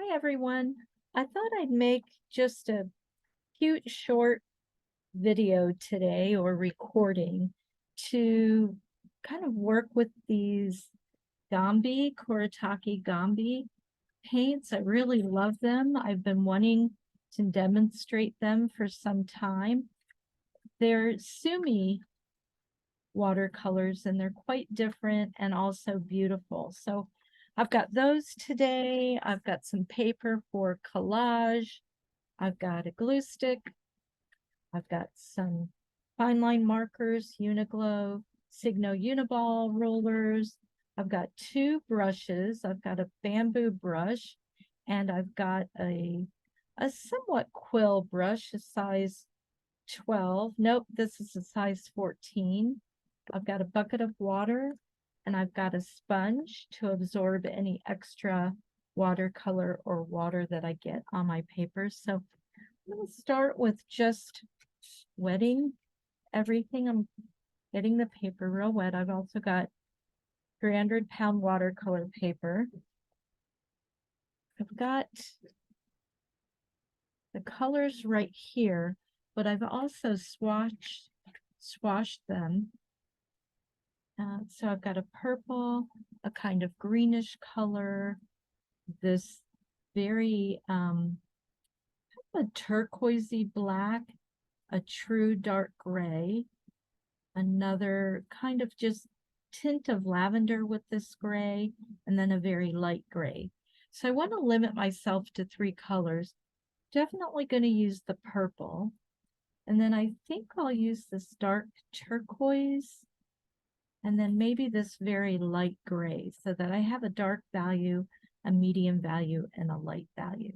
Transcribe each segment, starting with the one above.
Hi everyone. I thought I'd make just a cute short video today or recording to kind of work with these Gambi paints. I really love them. I've been wanting to demonstrate them for some time. They're Sumi watercolors and they're quite different and also beautiful. So I've got those today. I've got some paper for collage. I've got a glue stick. I've got some fine line markers, Uni-Glow, Signo Uni-Ball rollers. I've got two brushes. I've got a bamboo brush and I've got a somewhat quill brush, a size 12. Nope, this is a size 14. I've got a bucket of water and I've got a sponge to absorb any extra watercolor or water that I get on my paper. So I'm going to start with just wetting everything. I'm getting the paper real wet. I've also got 300-pound watercolor paper. I've got the colors right here, but I've also swashed them. So I've got a purple, a kind of greenish color, this very a turquoisey black, a true dark gray, another kind of just tint of lavender with this gray, and then a very light gray. So I want to limit myself to 3 colors. Definitely going to use the purple. And then I think I'll use this dark turquoise and then maybe this very light gray so that I have a dark value, a medium value, and a light value.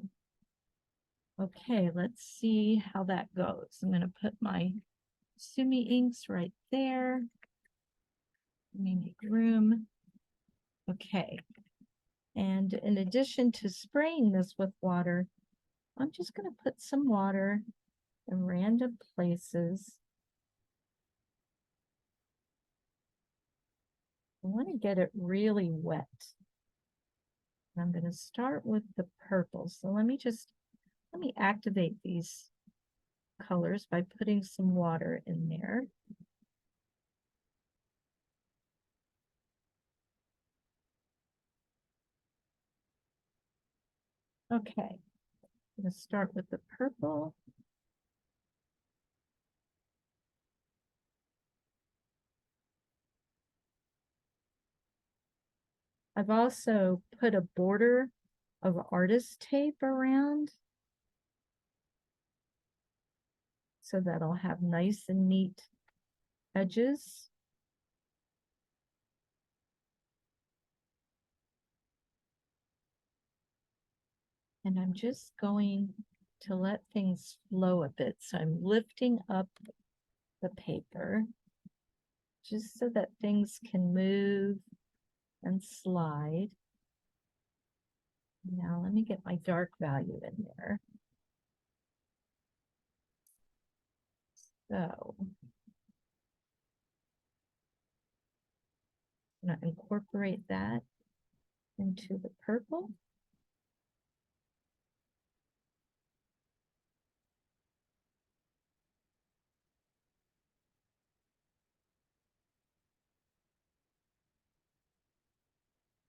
Okay, let's see how that goes. I'm going to put my Sumi inks right there. Let me make room. Okay. And in addition to spraying this with water, I'm just going to put some water in random places. I want to get it really wet. I'm going to start with the purple. So let me activate these colors by putting some water in there. Okay, I'm going to start with the purple. I've also put a border of artist tape around so that I'll have nice and neat edges. And I'm just going to let things flow a bit. So I'm lifting up the paper just so that things can move and slide. Now let me get my dark value in there. So I'm going to incorporate that into the purple.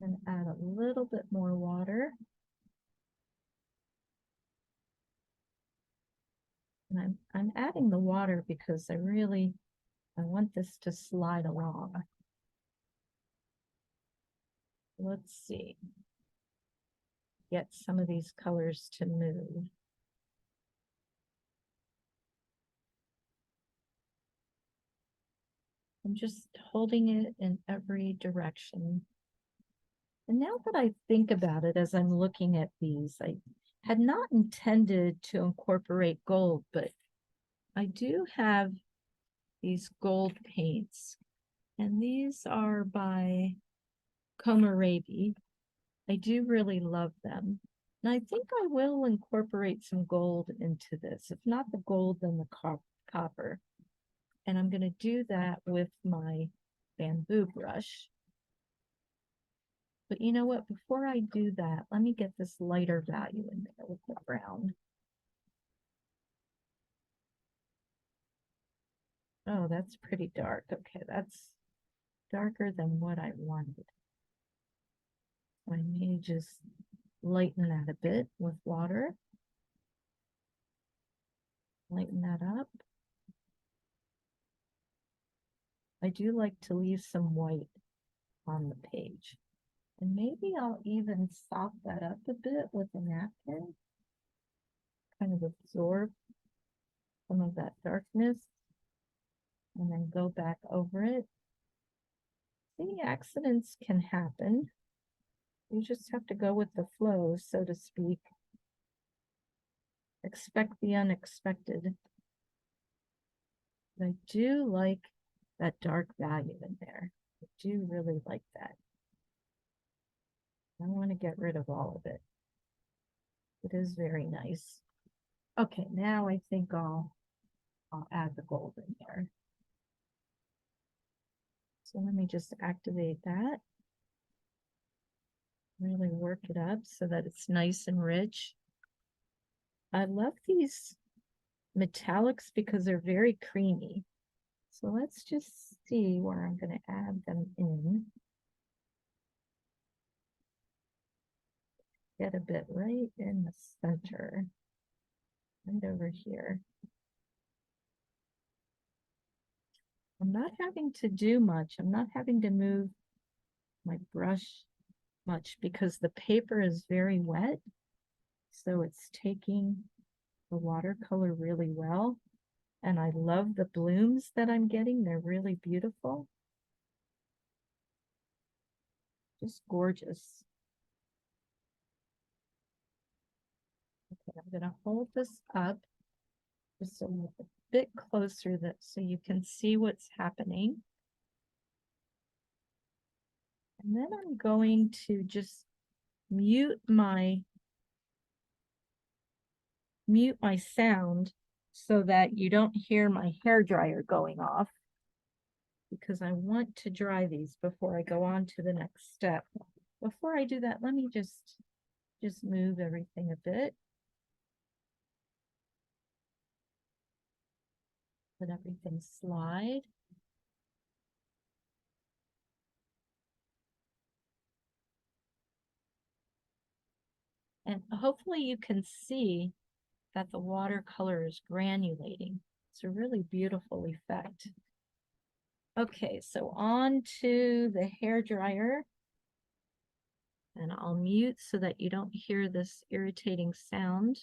And add a little bit more water. And I'm adding the water because I want this to slide along. Let's see. Get some of these colors to move. I'm just holding it in every direction. And now that I think about it as I'm looking at these, I had not intended to incorporate gold, but I do have these gold paints. And these are by Komorebi. I do really love them. And I think I will incorporate some gold into this. If not the gold, then the copper. And I'm going to do that with my bamboo brush. But you know what? Before I do that, let me get this lighter value in there with the brown. Oh, that's pretty dark. Okay, that's darker than what I wanted. I may just lighten that a bit with water. Lighten that up. I do like to leave some white on the page. And maybe I'll even sop that up a bit with a napkin. Kind of absorb some of that darkness. And then go back over it. See, accidents can happen. You just have to go with the flow, so to speak. Expect the unexpected. But I do like that dark value in there. I do really like that. I want to get rid of all of it. It is very nice. Okay, now I think I'll add the gold in there. So let me just activate that. Really work it up so that it's nice and rich. I love these metallics because they're very creamy. So let's just see where I'm going to add them in. Get a bit right in the center, right over here. I'm not having to do much. I'm not having to move my brush much because the paper is very wet. So it's taking the watercolor really well. And I love the blooms that I'm getting. They're really beautiful. Just gorgeous. Okay, I'm going to hold this up just a little bit closer so you can see what's happening. And then I'm going to just mute my sound so that you don't hear my hair dryer going off, because I want to dry these before I go on to the next step. Before I do that, let me just move everything a bit. Let everything slide. And hopefully you can see that the watercolor is granulating. It's a really beautiful effect. Okay, so on to the hair dryer. And I'll mute so that you don't hear this irritating sound.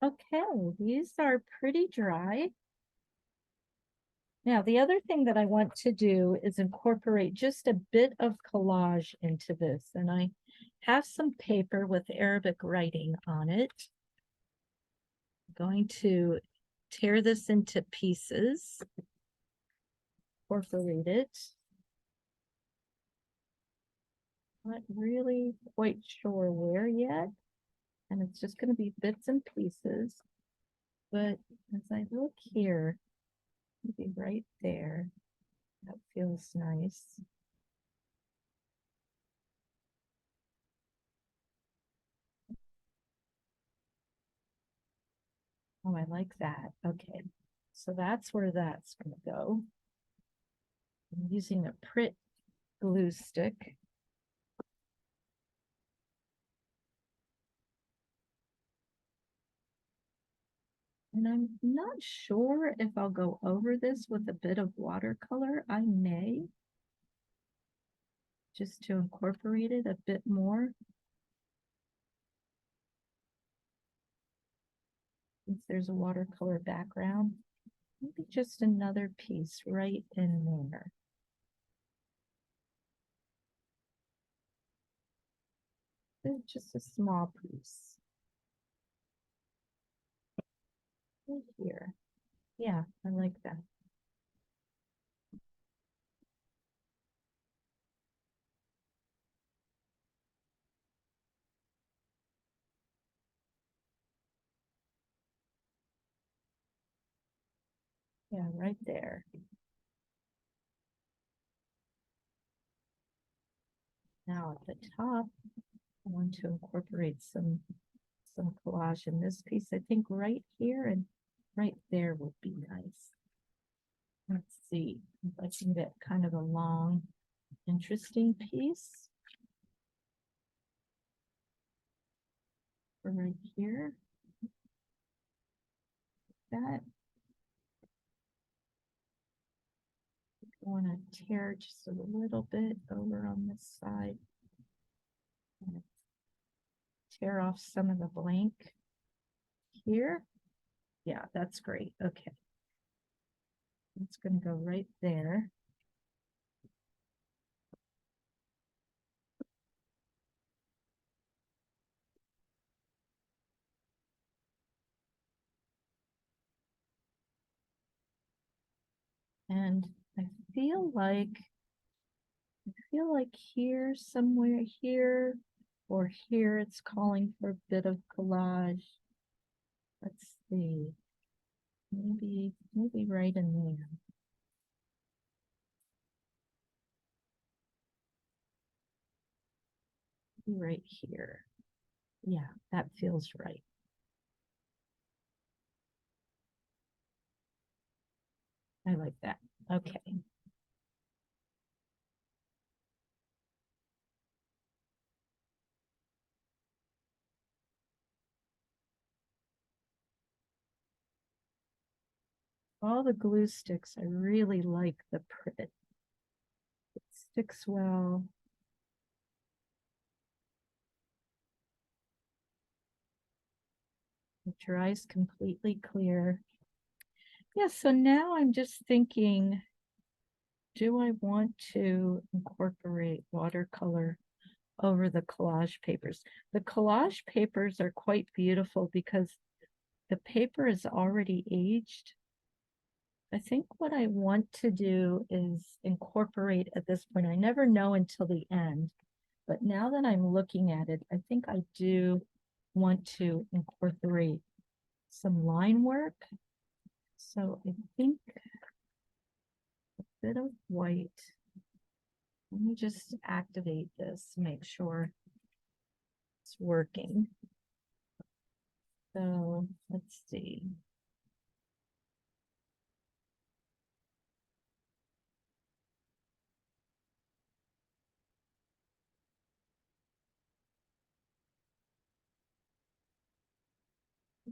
Okay, these are pretty dry. Now, the other thing that I want to do is incorporate just a bit of collage into this. And I have some paper with Arabic writing on it. I'm going to tear this into pieces. incorporate it. Not really quite sure where yet. And it's just going to be bits and pieces. But as I look here, maybe right there, that feels nice. Oh, I like that. Okay, so that's where that's going to go. I'm using a Pritt glue stick. And I'm not sure if I'll go over this with a bit of watercolor. I may, just to incorporate it a bit more. Since there's a watercolor background, maybe just another piece right in there. Just a small piece. Right here. Yeah, I like that. Yeah, right there. Now at the top, I want to incorporate some collage in this piece. I think right here and right there would be nice. Let's see if I can get kind of a long, interesting piece. For right here. That. I want to tear just a little bit over on this side. Tear off some of the blank here. Yeah, that's great. Okay. It's going to go right there. And I feel like here, somewhere here or here, it's calling for a bit of collage. Let's see. Maybe right in there. Maybe right here. Yeah, that feels right. I like that. Okay. All the glue sticks, I really like the Pritt. It sticks well. It dries completely clear. Yeah, so now I'm just thinking, do I want to incorporate watercolor over the collage papers? The collage papers are quite beautiful because the paper is already aged. I think what I want to do is incorporate at this point. I never know until the end, but now that I'm looking at it, I think I do want to incorporate some line work. So I think a bit of white. Let me just activate this to make sure it's working. So let's see.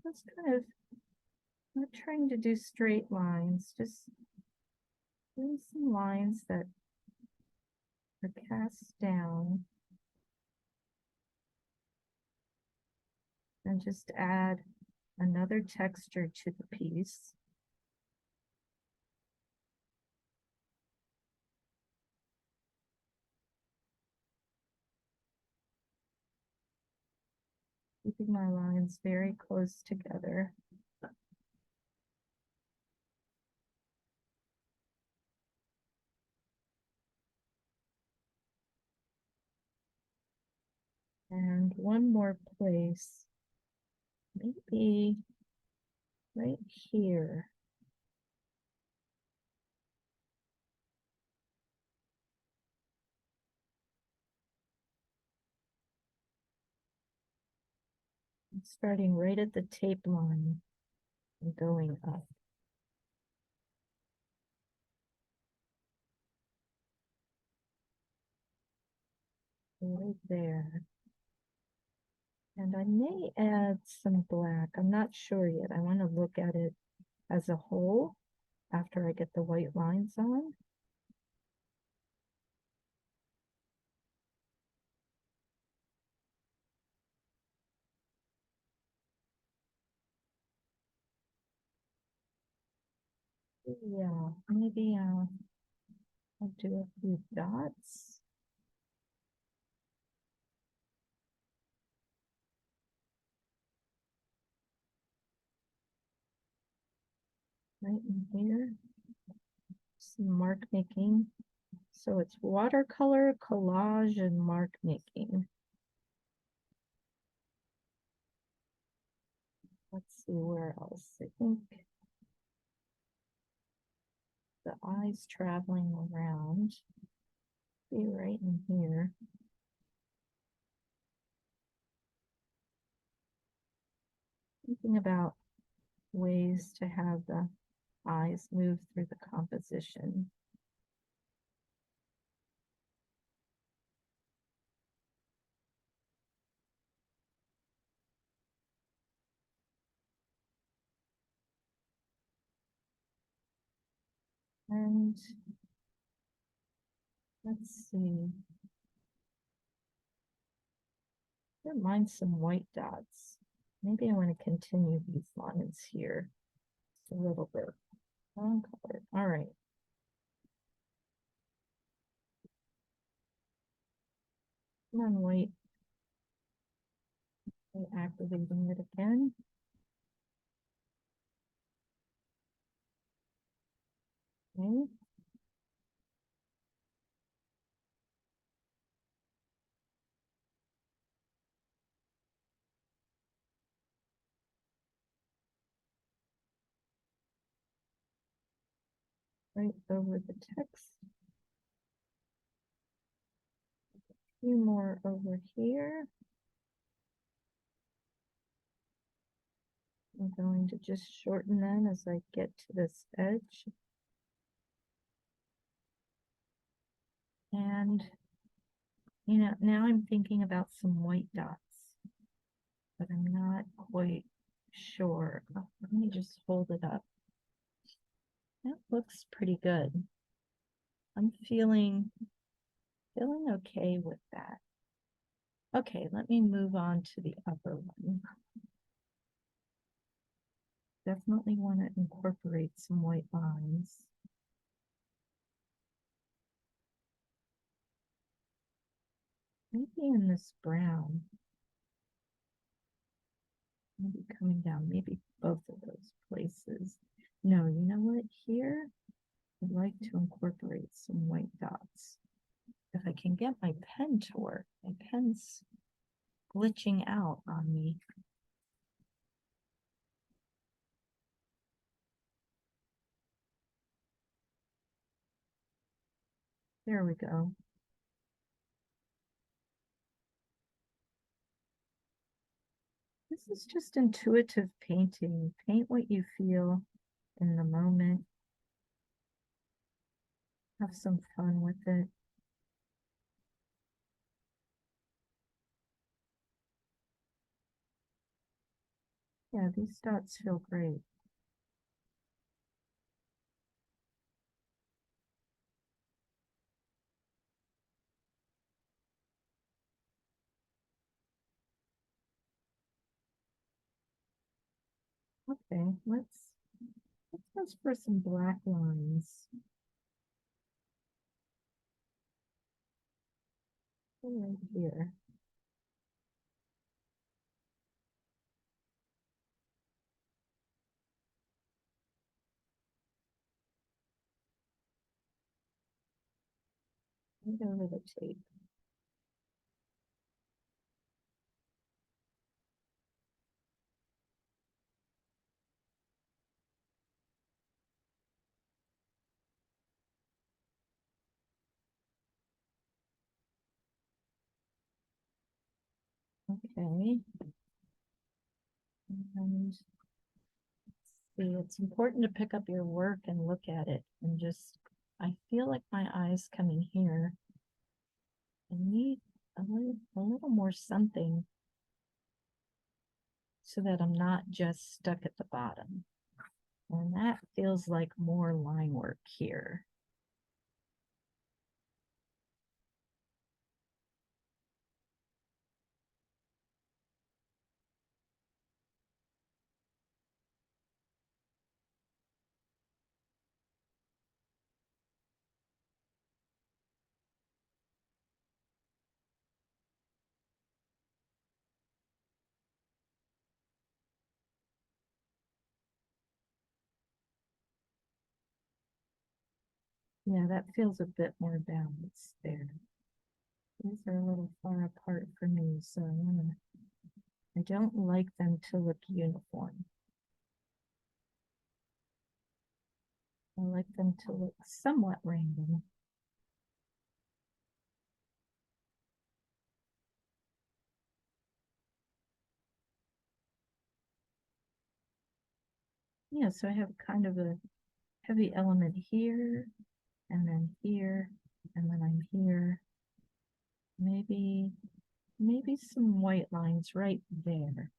Just kind of not trying to do straight lines, just doing some lines that are cast down. And just add another texture to the piece. Keeping my lines very close together. And one more place, maybe right here. Starting right at the tape line and going up. Right there. And I may add some black. I'm not sure yet. I want to look at it as a whole after I get the white lines on. Yeah, maybe I'll do a few dots. Right in here. Some mark making. So it's watercolor, collage, and mark making. Let's see where else. I think the eyes traveling around. Be right in here. Thinking about ways to have the eyes move through the composition. And let's see. Don't mind some white dots. Maybe I want to continue these lines here a little bit. Wrong color. All right. Come on, white. Activating it again. Okay. Right over the text. A few more over here. I'm going to just shorten them as I get to this edge. And, you know, now I'm thinking about some white dots, but I'm not quite sure. Let me just hold it up. That looks pretty good. I'm feeling okay with that. Okay, let me move on to the upper one. Definitely want to incorporate some white lines. Maybe in this brown. Maybe coming down, maybe both of those places. No, you know what? Here, I'd like to incorporate some white dots. If I can get my pen to work. My pen's glitching out on me. There we go. This is just intuitive painting. Paint what you feel in the moment. Have some fun with it. Yeah, these dots feel great. Okay, let's go for some black lines. Right here. Right over the tape. Okay. And see, it's important to pick up your work and look at it and just, I feel like my eyes coming here. I need a little more something so that I'm not just stuck at the bottom. And that feels like more line work here. Yeah, that feels a bit more balanced there. These are a little far apart for me, so I don't like them to look uniform. I like them to look somewhat random. Yeah, so I have kind of a heavy element here, and then here, and then I'm here. Maybe some white lines right there.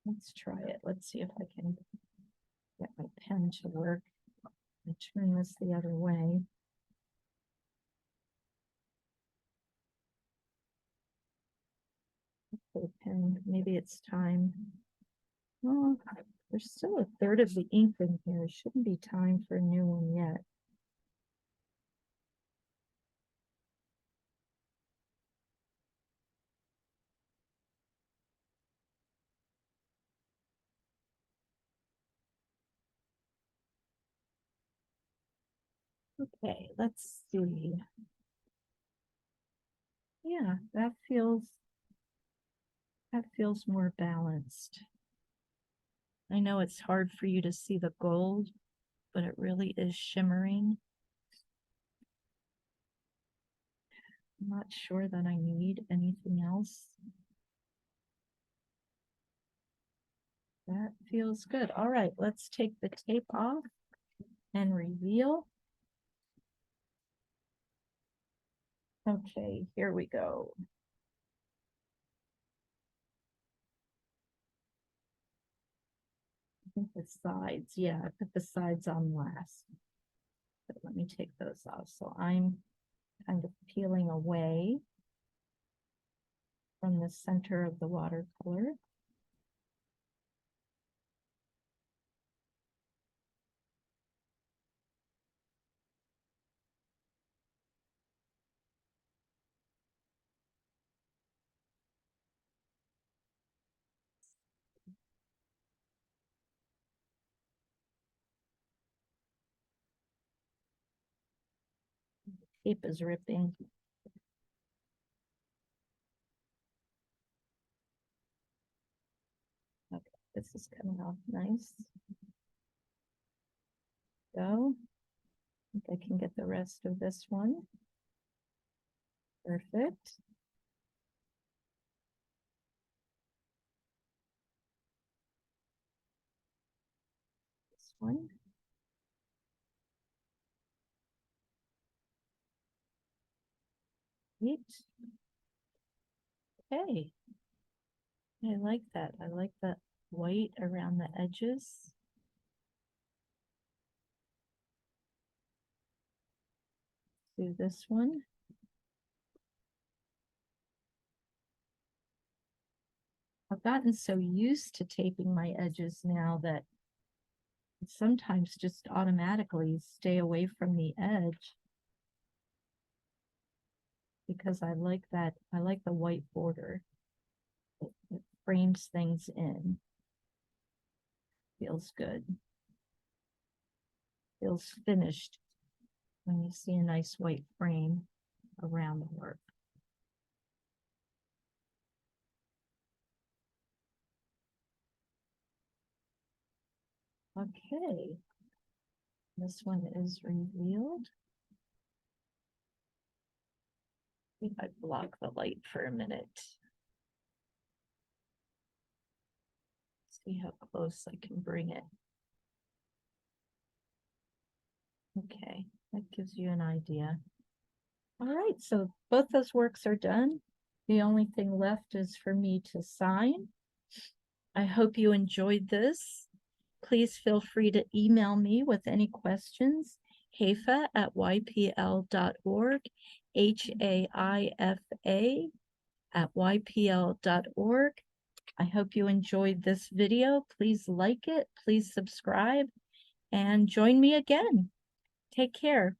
Let's try it. Let's see if I can get my pen to work. I turn this the other way. The pen, maybe it's time. Oh, there's still a third of the ink in here. It shouldn't be time for a new one yet. Okay, let's see. Yeah, that feels more balanced. I know it's hard for you to see the gold, but it really is shimmering. I'm not sure that I need anything else. That feels good. All right, let's take the tape off and reveal. Okay, here we go. I think the sides, yeah, I put the sides on last. But let me take those off. So I'm kind of peeling away from the center of the watercolor. Tape is ripping. Okay, this is coming off nice. Go. I think I can get the rest of this one. Perfect. This one. Neat. Okay. I like that. I like that white around the edges. Do this one. I've gotten so used to taping my edges now that sometimes just automatically stay away from the edge because I like that. I like the white border. It frames things in. Feels good. Feels finished when you see a nice white frame around the work. Okay. This one is revealed. I think I block the light for a minute. See how close I can bring it. Okay, that gives you an idea. All right, so both those works are done. The only thing left is for me to sign. I hope you enjoyed this. Please feel free to email me with any questions, haifa@ypl.org, HAIFA@ypl.org. I hope you enjoyed this video. Please like it, please subscribe, and join me again. Take care.